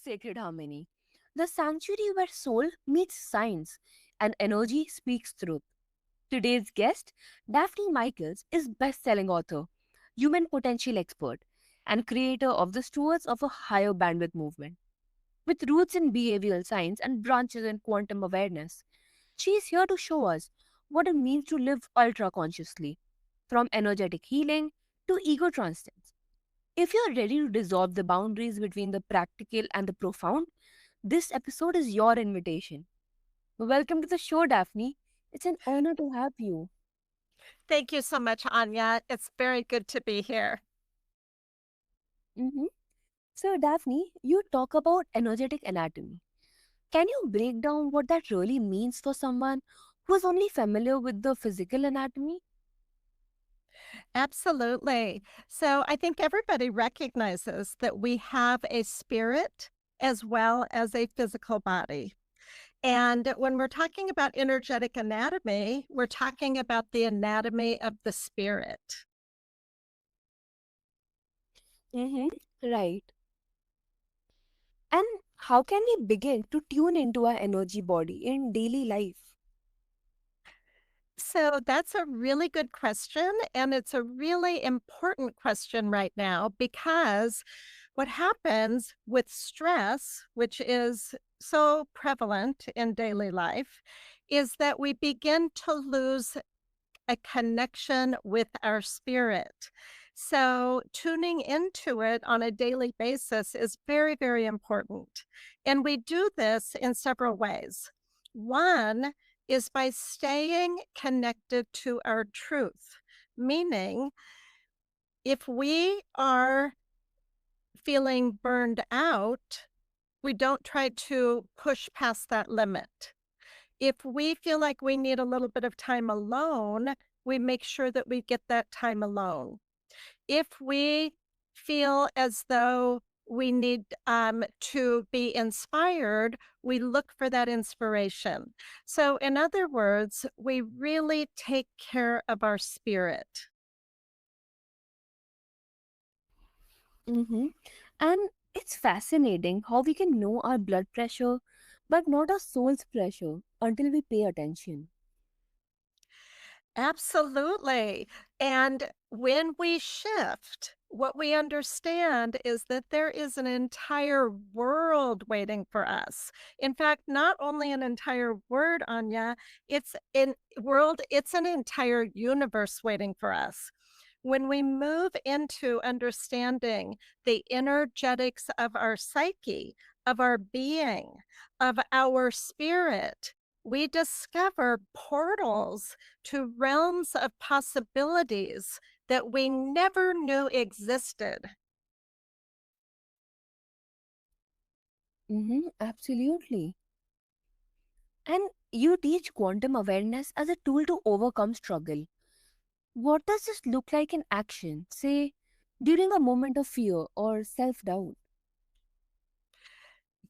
sacred harmony, the sanctuary where soul meets science and energy speaks truth. Today's guest, Daphne Michaels, is best-selling author, human potential expert, and creator of the Stewards of a Higher Bandwidth movement. With roots in behavioral science and branches in quantum awareness, she is here to show us what it means to live ultra consciously, from energetic healing to ego transcendence. If you're ready to dissolve the boundaries between the practical and the profound, this episode is your invitation. Welcome to the show, Daphne. It's an honor to have you. Thank you so much, Anya. It's very good to be here. Mhm. So, Daphne, you talk about energetic anatomy. Can you break down what that really means for someone who's only familiar with the physical anatomy? Absolutely. So I think everybody recognizes that we have a spirit as well as a physical body. And when we're talking about energetic anatomy, we're talking about the anatomy of the spirit. Mm-hmm. Right. And how can we begin to tune into our energy body in daily life? So that's a really good question. And it's a really important question right now because what happens with stress, which is so prevalent in daily life, is that we begin to lose a connection with our spirit. So, tuning into it on a daily basis is very, very important. And we do this in several ways. One is by staying connected to our truth, meaning if we are feeling burned out, we don't try to push past that limit. If we feel like we need a little bit of time alone, we make sure that we get that time alone. If we feel as though we need to be inspired, we look for that inspiration. So, in other words, we really take care of our spirit. Mm-hmm. And it's fascinating how we can know our blood pressure, but not our soul's pressure until we pay attention. Absolutely. And when we shift, what we understand is that there is an entire world waiting for us. In fact, not only an entire word, Anya, it's an entire universe waiting for us. When we move into understanding the energetics of our psyche, of our being, of our spirit, we discover portals to realms of possibilities that we never knew existed. Mm-hmm. Absolutely. And you teach quantum awareness as a tool to overcome struggle. What does this look like in action, say, during a moment of fear or self doubt?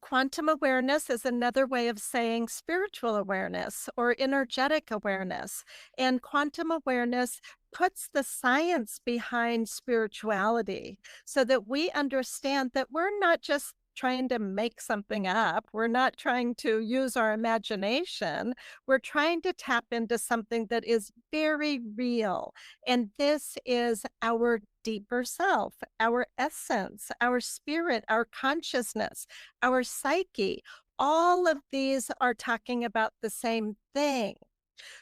Quantum awareness is another way of saying spiritual awareness or energetic awareness. And quantum awareness puts the science behind spirituality so that we understand that we're not just trying to make something up. We're not trying to use our imagination. We're trying to tap into something that is very real. And this is our deeper self, our essence, our spirit, our consciousness, our psyche. All of these are talking about the same thing.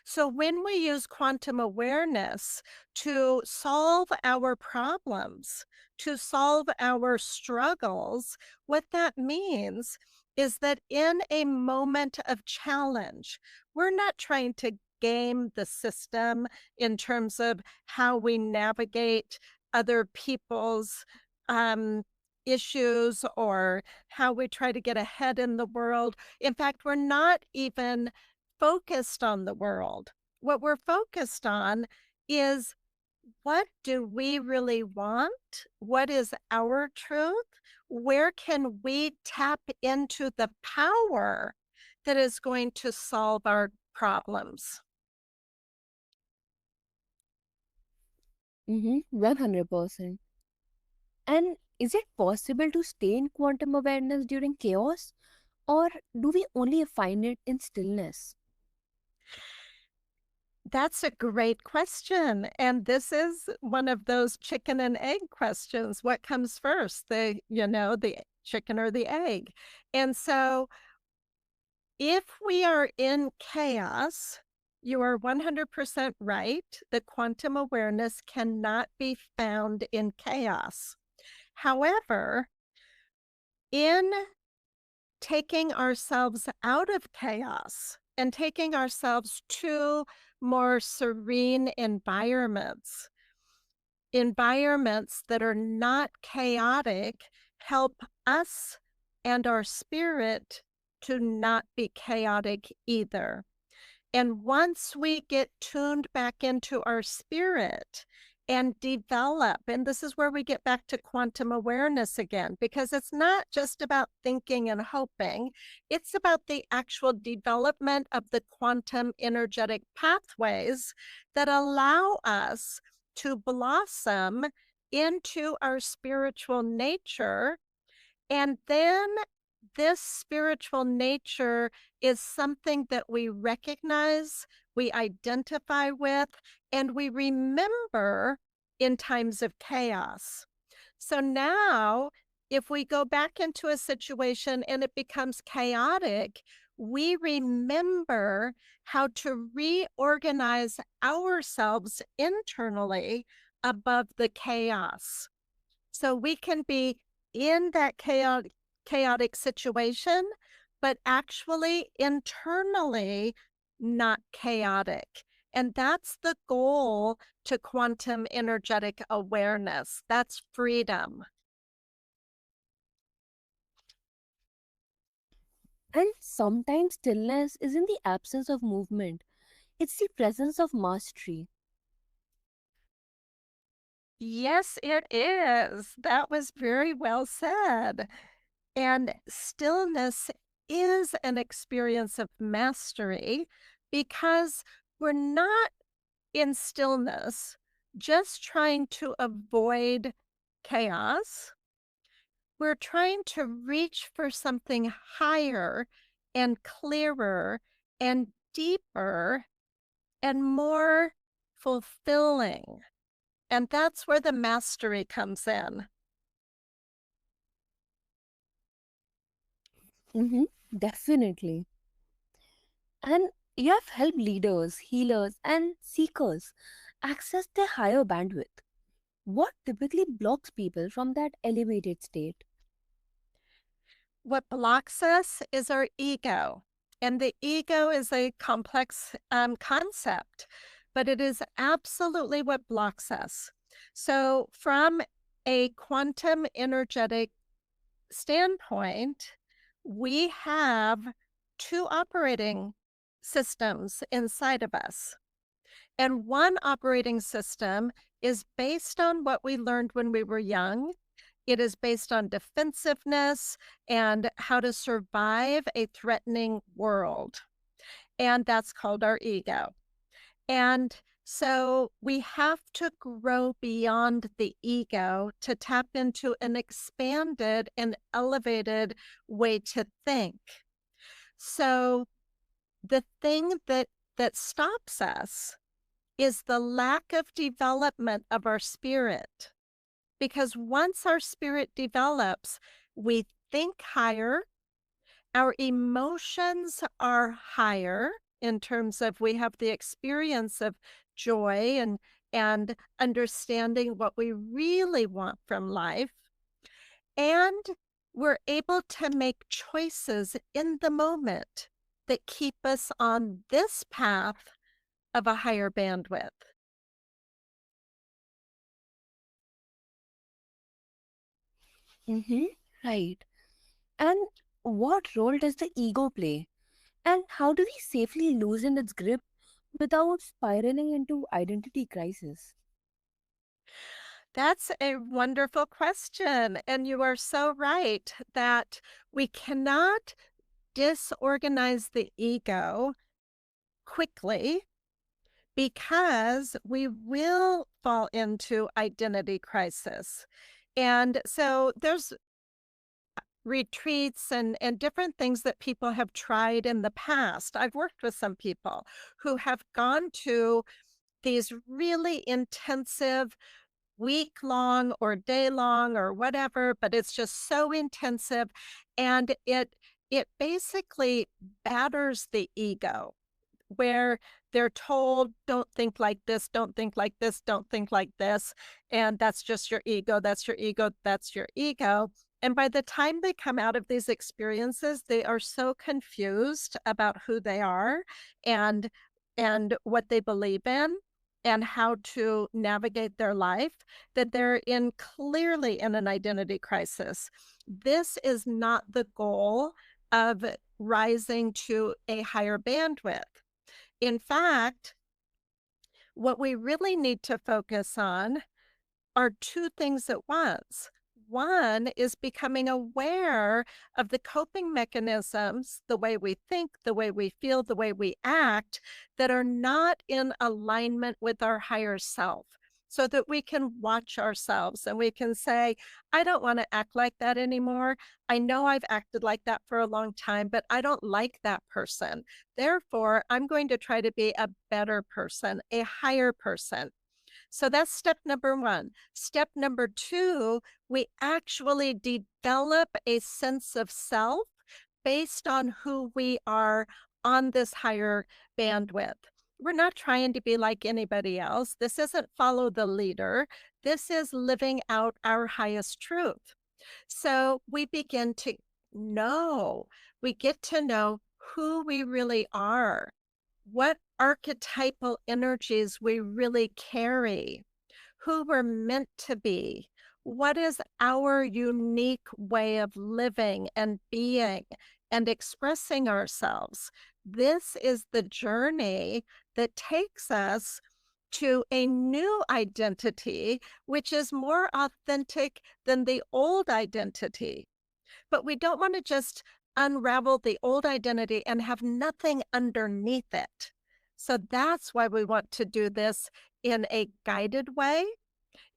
So, when we use quantum awareness to solve our problems, to solve our struggles, what that means is that in a moment of challenge, we're not trying to game the system in terms of how we navigate other people's um, issues or how we try to get ahead in the world. In fact, we're not even focused on the world. What we're focused on is what do we really want? What is our truth? Where can we tap into the power that is going to solve our problems? 100%. And Is it possible to stay in quantum awareness during chaos, or do we only find it in stillness? That's a great question. And this is one of those chicken and egg questions. What comes first, the chicken or the egg? And so if we are in chaos, you are 100% right. The quantum awareness cannot be found in chaos. However, in taking ourselves out of chaos and taking ourselves to more serene environments that are not chaotic, help us and our spirit to not be chaotic either. And once we get tuned back into our spirit and develop, and this is where we get back to quantum awareness again, because it's not just about thinking and hoping, it's about the actual development of the quantum energetic pathways that allow us to blossom into our spiritual nature. And then this spiritual nature is something that we recognize, we identify with, and we remember in times of chaos. So now, if we go back into a situation and it becomes chaotic, we remember how to reorganize ourselves internally above the chaos. So we can be in that chaotic situation, but actually internally not chaotic. And that's the goal to quantum energetic awareness. That's freedom. And sometimes stillness isn't the absence of movement, it's the presence of mastery. Yes, it is. That was very well said. And stillness is an experience of mastery because we're not in stillness just trying to avoid chaos. We're trying to reach for something higher and clearer and deeper and more fulfilling. And that's where the mastery comes in. Mm-hmm, definitely. And you have helped leaders, healers, and seekers access their higher bandwidth. What typically blocks people from that elevated state? What blocks us is our ego. And the ego is a complex concept, but it is absolutely what blocks us. So, from a quantum energetic standpoint, we have two operating systems inside of us. And one operating system is based on what we learned when we were young. It is based on defensiveness and how to survive a threatening world. And that's called our ego. And so we have to grow beyond the ego to tap into an expanded and elevated way to think. So the thing that stops us is the lack of development of our spirit. Because once our spirit develops, we think higher, our emotions are higher in terms of we have the experience of joy and understanding what we really want from life. And we're able to make choices in the moment that keep us on this path of a higher bandwidth. Mm-hmm, right. And what role does the ego play? And how do we safely loosen its grip without spiraling into identity crisis? That's a wonderful question. And you are so right that we cannot disorganize the ego quickly because we will fall into identity crisis. And so there's retreats and different things that people have tried in the past. I've worked with some people who have gone to these really intensive week long or day long or whatever, but it's just so intensive and it basically batters the ego where they're told, don't think like this, don't think like this, don't think like this. And that's just your ego. That's your ego. That's your ego. And by the time they come out of these experiences, they are so confused about who they are and and what they believe in and how to navigate their life that they're in clearly in an identity crisis. This is not the goal of rising to a higher bandwidth. In fact, what we really need to focus on are two things at once. One is becoming aware of the coping mechanisms, the way we think, the way we feel, the way we act, that are not in alignment with our higher self. So that we can watch ourselves and we can say, I don't want to act like that anymore. I know I've acted like that for a long time, but I don't like that person. Therefore, I'm going to try to be a better person, a higher person. So that's step number one. Step number two, we actually develop a sense of self based on who we are on this higher bandwidth. We're not trying to be like anybody else. This isn't follow the leader. This is living out our highest truth. So we begin to know, we get to know who we really are, what archetypal energies we really carry, who we're meant to be. What is our unique way of living and being and expressing ourselves? This is the journey that takes us to a new identity, which is more authentic than the old identity. But we don't want to just unravel the old identity and have nothing underneath it. So that's why we want to do this in a guided way.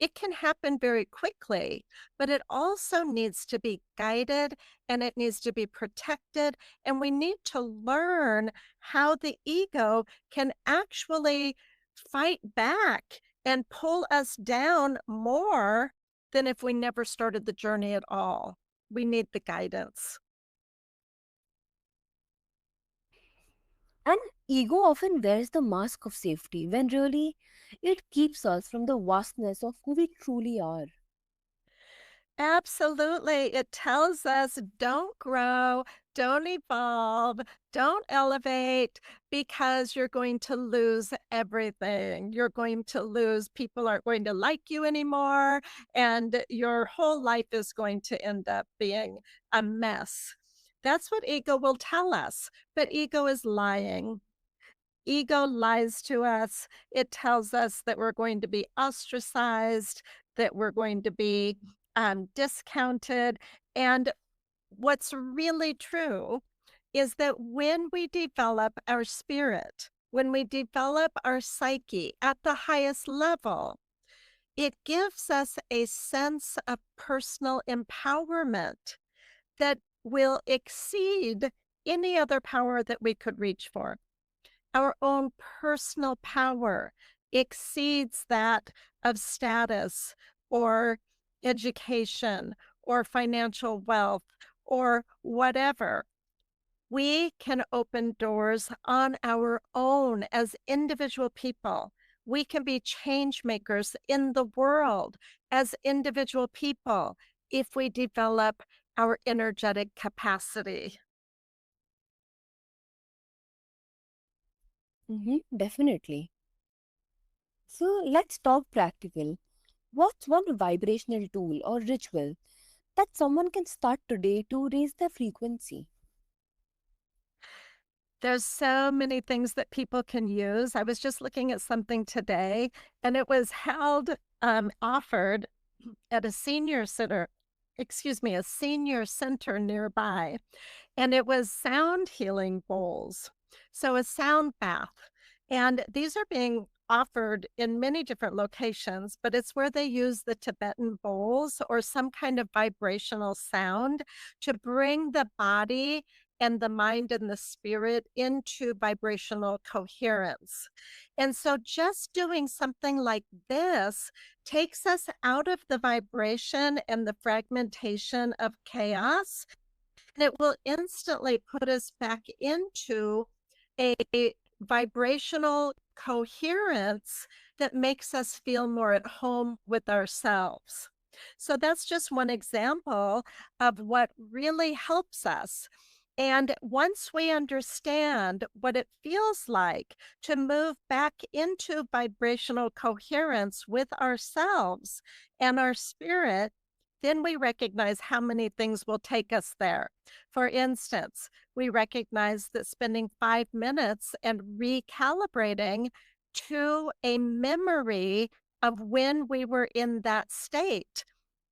It can happen very quickly, but it also needs to be guided and it needs to be protected. And we need to learn how the ego can actually fight back and pull us down more than if we never started the journey at all. We need the guidance. And ego often wears the mask of safety when really it keeps us from the vastness of who we truly are. Absolutely. It tells us don't grow, don't evolve, don't elevate because you're going to lose everything. You're going to lose, people aren't going to like you anymore, and your whole life is going to end up being a mess. That's what ego will tell us, but ego is lying. Ego lies to us. It tells us that we're going to be ostracized, that we're going to be discounted. And what's really true is that when we develop our spirit, when we develop our psyche at the highest level, it gives us a sense of personal empowerment that will exceed any other power that we could reach for. Our own personal power exceeds that of status or education or financial wealth or whatever. We can open doors on our own as individual people. We can be change makers in the world as individual people if we develop our energetic capacity. Definitely. So let's talk practical. What's one vibrational tool or ritual that someone can start today to raise their frequency? There's so many things that people can use. I was just looking at something today, and it was offered at a senior center, excuse me, a senior center nearby, and it was sound healing bowls. So a sound bath. And these are being offered in many different locations, but it's where they use the Tibetan bowls or some kind of vibrational sound to bring the body and the mind and the spirit into vibrational coherence. And so just doing something like this takes us out of the vibration and the fragmentation of chaos, and it will instantly put us back into a vibrational coherence that makes us feel more at home with ourselves. So that's just one example of what really helps us. And once we understand what it feels like to move back into vibrational coherence with ourselves and our spirit, then we recognize how many things will take us there. For instance, we recognize that spending 5 minutes and recalibrating to a memory of when we were in that state,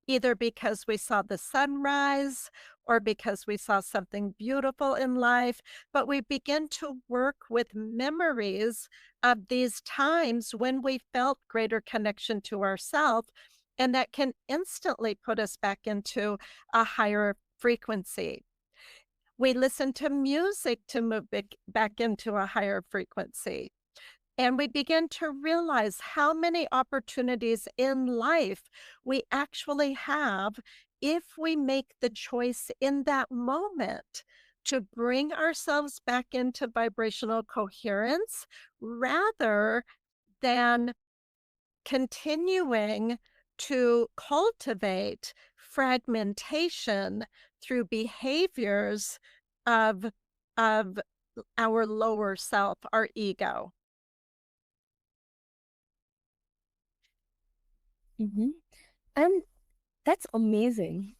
either because we saw the sunrise or because we saw something beautiful in life, but we begin to work with memories of these times when we felt greater connection to ourselves, and that can instantly put us back into a higher frequency. We listen to music to move back into a higher frequency. And we begin to realize how many opportunities in life we actually have if we make the choice in that moment to bring ourselves back into vibrational coherence rather than continuing to cultivate fragmentation through behaviors of of our lower self, our ego. Hmm. And that's amazing.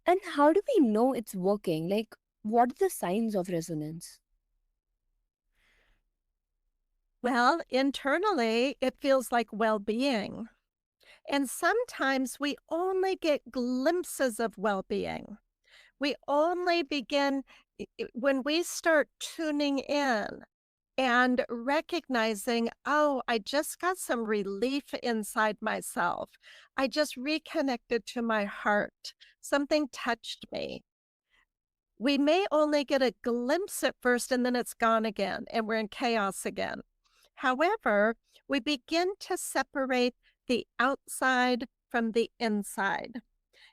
And how do we know it's working? Like, what are the signs of resonance? Well, internally, it feels like well-being. And sometimes we only get glimpses of well-being. We only begin when we start tuning in and recognizing, oh, I just got some relief inside myself. I just reconnected to my heart. Something touched me. We may only get a glimpse at first and then it's gone again and we're in chaos again. However, we begin to separate the outside from the inside.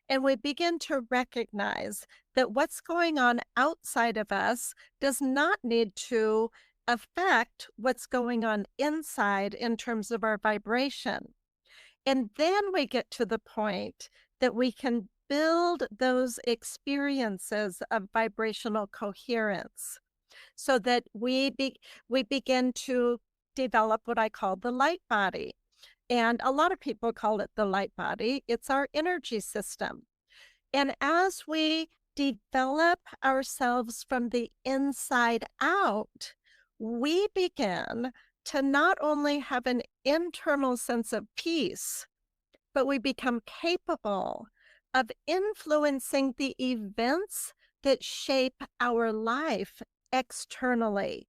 And we begin to recognize that what's going on outside of us does not need to affect what's going on inside in terms of our vibration. And then we get to the point that we can build those experiences of vibrational coherence so that we begin to develop what I call the light body. And a lot of people call it the light body. It's our energy system. And as we develop ourselves from the inside out, we begin to not only have an internal sense of peace, but we become capable of influencing the events that shape our life externally.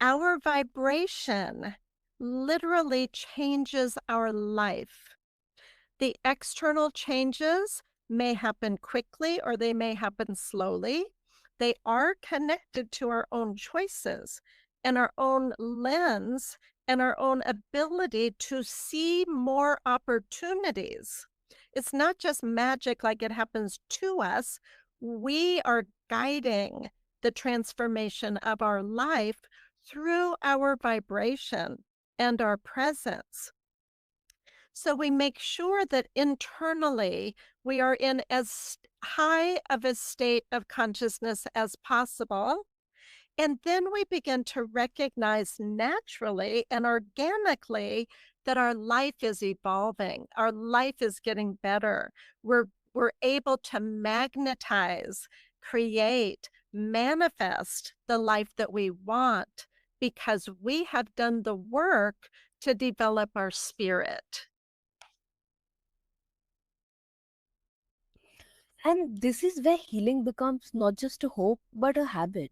Our vibration literally changes our life. The external changes may happen quickly or they may happen slowly. They are connected to our own choices and our own lens and our own ability to see more opportunities. It's not just magic like it happens to us. We are guiding the transformation of our life through our vibration and our presence. So we make sure that internally we are in as high of a state of consciousness as possible. And then we begin to recognize naturally and organically that our life is evolving. Our life is getting better. We're able to magnetize, create, manifest the life that we want because we have done the work to develop our spirit. And this is where healing becomes not just a hope, but a habit.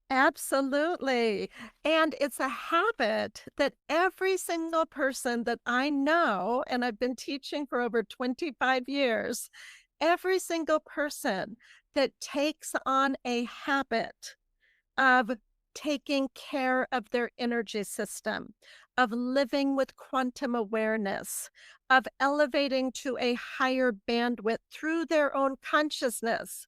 Absolutely. And it's a habit that every single person that I know, and I've been teaching for over 25 years, every single person that takes on a habit of taking care of their energy system, of living with quantum awareness, of elevating to a higher bandwidth through their own consciousness.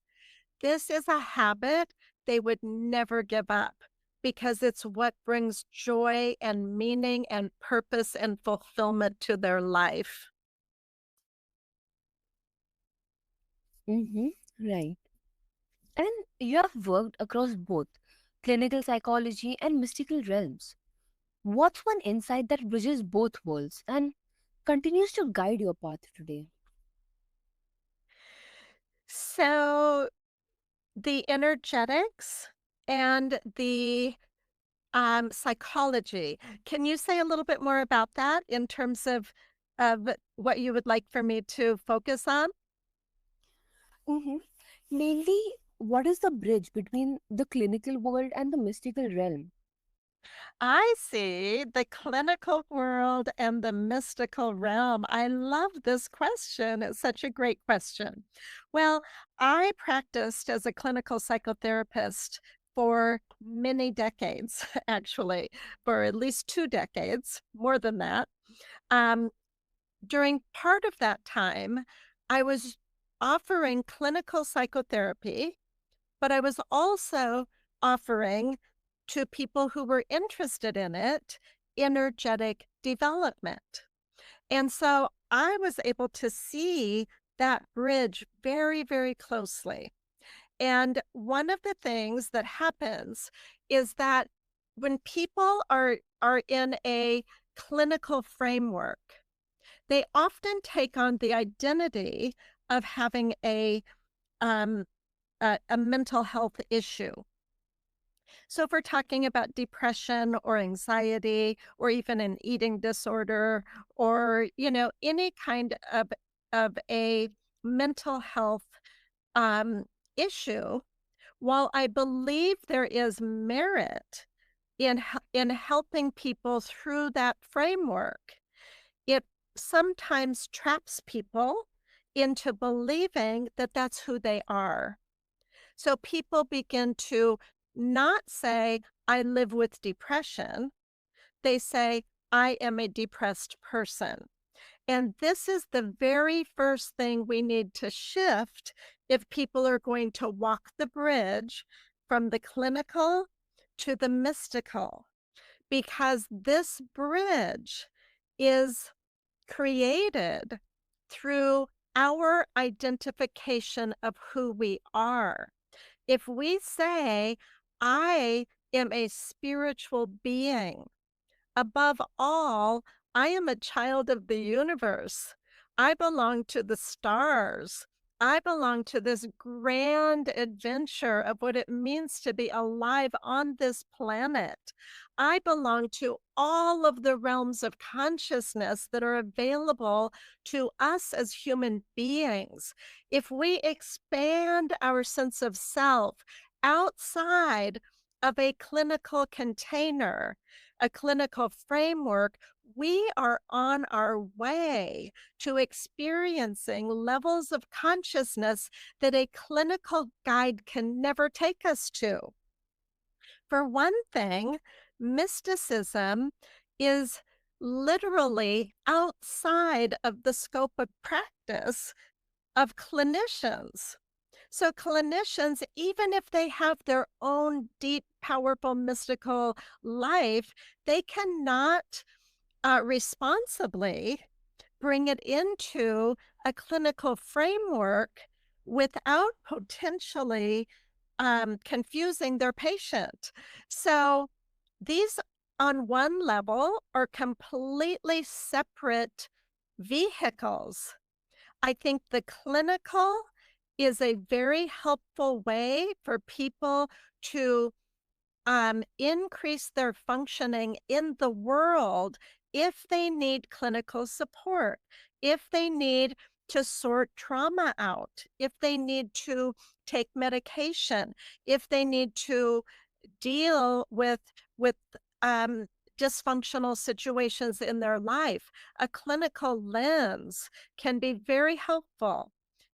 This is a habit they would never give up because it's what brings joy and meaning and purpose and fulfillment to their life. Mm-hmm. Right. And you have worked across both clinical psychology and mystical realms. What's one insight that bridges both worlds and continues to guide your path today? So, the energetics and the psychology. Can you say a little bit more about that in terms of what you would like for me to focus on? Mm-hmm. Mainly, what is the bridge between the clinical world and the mystical realm? I see the clinical world and the mystical realm. I love this question. It's such a great question. Well, I practiced as a clinical psychotherapist for many decades, actually, for at least 2 decades, more than that. Um, During part of that time, I was offering clinical psychotherapy, but I was also offering to people who were interested in it energetic development. And so I was able to see that bridge very, very closely. And one of the things that happens is that when people are in a clinical framework, they often take on the identity of having um, a mental health issue. So if we're talking about depression or anxiety or even an eating disorder or, any kind of a mental health um, issue, while I believe there is merit in helping people through that framework, it sometimes traps people into believing that that's who they are. So people begin to not say, I live with depression. They say, I am a depressed person. And this is the very first thing we need to shift if people are going to walk the bridge from the clinical to the mystical, because this bridge is created through our identification of who we are. If we say, I am a spiritual being, above all, I am a child of the universe. I belong to the stars. I belong to this grand adventure of what it means to be alive on this planet. I belong to all of the realms of consciousness that are available to us as human beings. If we expand our sense of self outside of a clinical container, a clinical framework, we are on our way to experiencing levels of consciousness that a clinical guide can never take us to. For one thing, mysticism is literally outside of the scope of practice of clinicians. So, clinicians, even if they have their own deep, powerful, mystical life, they cannot responsibly bring it into a clinical framework without potentially confusing their patient. So, these on one level are completely separate vehicles. I think the clinical is a very helpful way for people to increase their functioning in the world if they need clinical support, if they need to sort trauma out, if they need to take medication, if they need to deal with um, dysfunctional situations in their life. A clinical lens can be very helpful.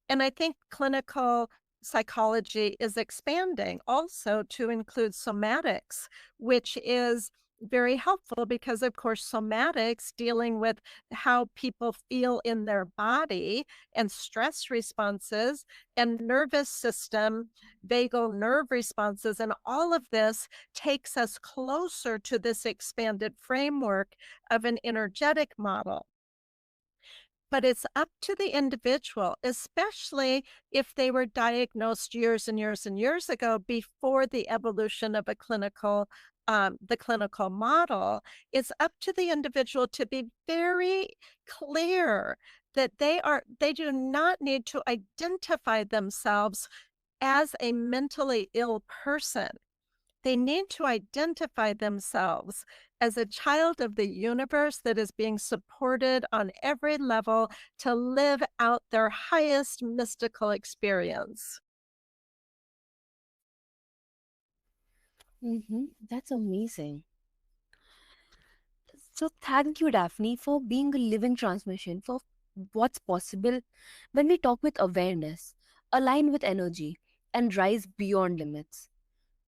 And I think clinical psychology is expanding also to include somatics, which is very helpful because, of course, somatics dealing with how people feel in their body and stress responses and nervous system, vagal nerve responses, and all of this takes us closer to this expanded framework of an energetic model. But it's up to the individual, especially if they were diagnosed years and years and years ago before the evolution of the clinical model. It's up to the individual to be very clear that they do not need to identify themselves as a mentally ill person. They need to identify themselves as a child of the universe that is being supported on every level to live out their highest mystical experience. That's amazing. So, thank you, Daphne, for being a living transmission for what's possible when we talk with awareness, align with energy, and rise beyond limits.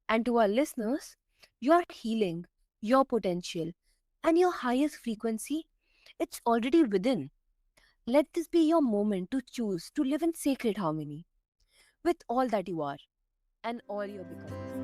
And to our listeners, your healing, your potential, and your highest frequency, it's already within. Let this be your moment to choose to live in sacred harmony with all that you are and all you're becoming.